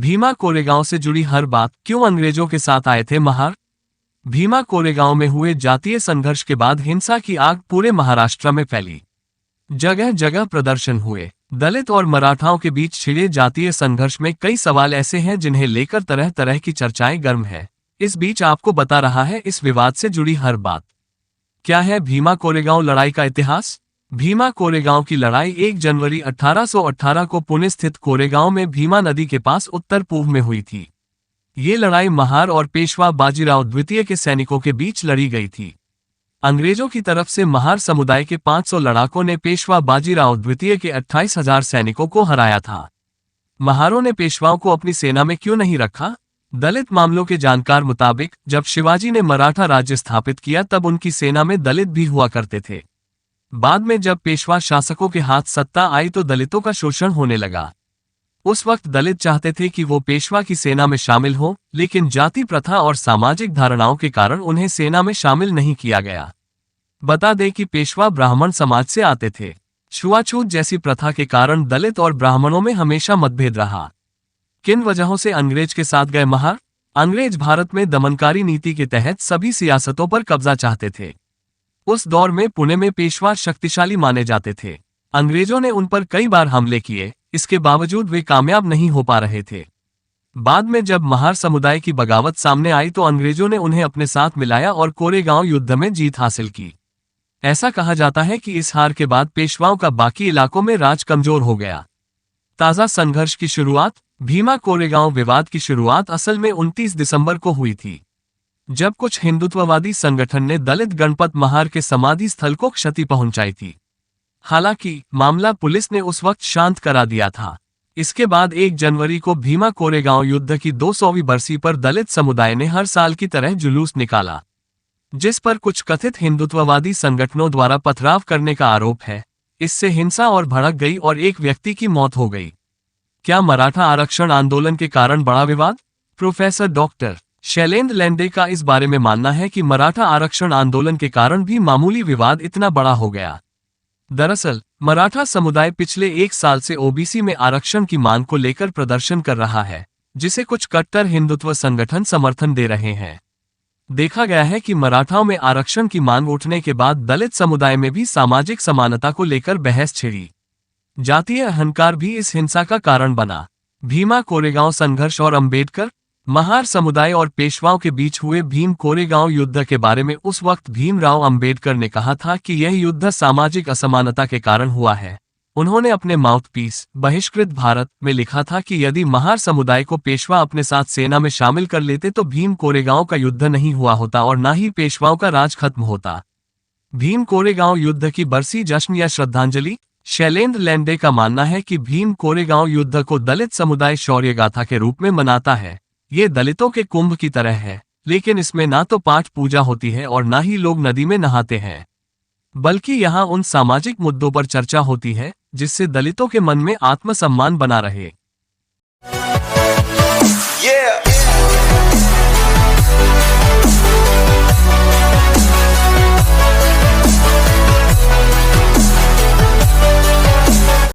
भीमा कोरेगांव से जुड़ी हर बात, क्यों अंग्रेजों के साथ आए थे महार? भीमा कोरेगांव में हुए जातीय संघर्ष के बाद हिंसा की आग पूरे महाराष्ट्र में फैली। जगह जगह प्रदर्शन हुए। दलित और मराठाओं के बीच छिड़े जातीय संघर्ष में कई सवाल ऐसे हैं जिन्हें लेकर तरह तरह की चर्चाएं गर्म है। इस बीच आपको बता रहा है इस विवाद से जुड़ी हर बात। क्या है भीमा कोरेगांव लड़ाई का इतिहास? भीमा कोरेगांव की लड़ाई 1 जनवरी 1818 को पुणे स्थित कोरेगांव में भीमा नदी के पास उत्तर पूर्व में हुई थी। ये लड़ाई महार और पेशवा बाजीराव द्वितीय के सैनिकों के बीच लड़ी गई थी। अंग्रेजों की तरफ से महार समुदाय के 500 लड़ाकों ने पेशवा बाजीराव द्वितीय के 28,000 सैनिकों को हराया था। महारों ने पेशवाओं को अपनी सेना में क्यों नहीं रखा? दलित मामलों के जानकार मुताबिक जब शिवाजी ने मराठा राज्य स्थापित किया तब उनकी सेना में दलित भी हुआ करते थे। बाद में जब पेशवा शासकों के हाथ सत्ता आई तो दलितों का शोषण होने लगा। उस वक्त दलित चाहते थे कि वो पेशवा की सेना में शामिल हो, लेकिन जाति प्रथा और सामाजिक धारणाओं के कारण उन्हें सेना में शामिल नहीं किया गया। बता दें कि पेशवा ब्राह्मण समाज से आते थे। छुआछूत जैसी प्रथा के कारण दलित और ब्राह्मणों में हमेशा मतभेद रहा। किन वजहों से अंग्रेज के साथ गए महार? अंग्रेज भारत में दमनकारी नीति के तहत सभी सियासतों पर कब्जा चाहते थे। उस दौर में पुणे में पेशवा शक्तिशाली माने जाते थे। अंग्रेजों ने उन पर कई बार हमले किए, इसके बावजूद वे कामयाब नहीं हो पा रहे थे। बाद में जब महार समुदाय की बगावत सामने आई तो अंग्रेजों ने उन्हें अपने साथ मिलाया और कोरेगांव युद्ध में जीत हासिल की। ऐसा कहा जाता है कि इस हार के बाद पेशवाओं का बाकी इलाकों में राज कमजोर हो गया। ताजा संघर्ष की शुरुआत। भीमा कोरेगांव विवाद की शुरुआत असल में 29 दिसंबर को हुई थी, जब कुछ हिंदुत्ववादी संगठन ने दलित गणपत महार के समाधि स्थल को क्षति पहुंचाई थी। हालांकि मामला पुलिस ने उस वक्त शांत करा दिया था। इसके बाद 1 जनवरी को भीमा कोरेगांव युद्ध की 200वीं बरसी पर दलित समुदाय ने हर साल की तरह जुलूस निकाला, जिस पर कुछ कथित हिंदुत्ववादी संगठनों द्वारा पथराव करने का आरोप है। इससे हिंसा और भड़क गई और एक व्यक्ति की मौत हो गई। क्या मराठा आरक्षण आंदोलन के कारण बड़ा विवाद? प्रोफेसर डॉक्टर शैलेंद्र लेंडे का इस बारे में मानना है कि मराठा आरक्षण आंदोलन के कारण भी मामूली विवाद इतना बड़ा हो गया। दरअसल मराठा समुदाय पिछले 1 साल से ओबीसी में आरक्षण की मांग को लेकर प्रदर्शन कर रहा है, जिसे कुछ कट्टर हिंदुत्व संगठन समर्थन दे रहे हैं। देखा गया है कि मराठाओं में आरक्षण की मांग उठने के बाद दलित समुदाय में भी सामाजिक समानता को लेकर बहस छिड़ी। जातीय अहंकार भी इस हिंसा का कारण बना। भीमा कोरेगांव संघर्ष और अंबेडकर। महार समुदाय और पेशवाओं के बीच हुए भीम कोरेगांव युद्ध के बारे में उस वक्त भीमराव अंबेडकर ने कहा था कि यह युद्ध सामाजिक असमानता के कारण हुआ है। उन्होंने अपने माउथपीस बहिष्कृत भारत में लिखा था कि यदि महार समुदाय को पेशवा अपने साथ सेना में शामिल कर लेते तो भीम कोरेगांव का युद्ध नहीं हुआ होता और न ही पेशवाओं का राज खत्म होता। भीम कोरेगांव युद्ध की बरसी जश्न या श्रद्धांजलि। शैलेंद्र लेंडे का मानना है कि भीम कोरेगांव युद्ध को दलित समुदाय शौर्य गाथा के रूप में मनाता है। ये दलितों के कुंभ की तरह है, लेकिन इसमें ना तो पाठ पूजा होती है और ना ही लोग नदी में नहाते हैं, बल्कि यहाँ उन सामाजिक मुद्दों पर चर्चा होती है जिससे दलितों के मन में आत्मसम्मान बना रहे।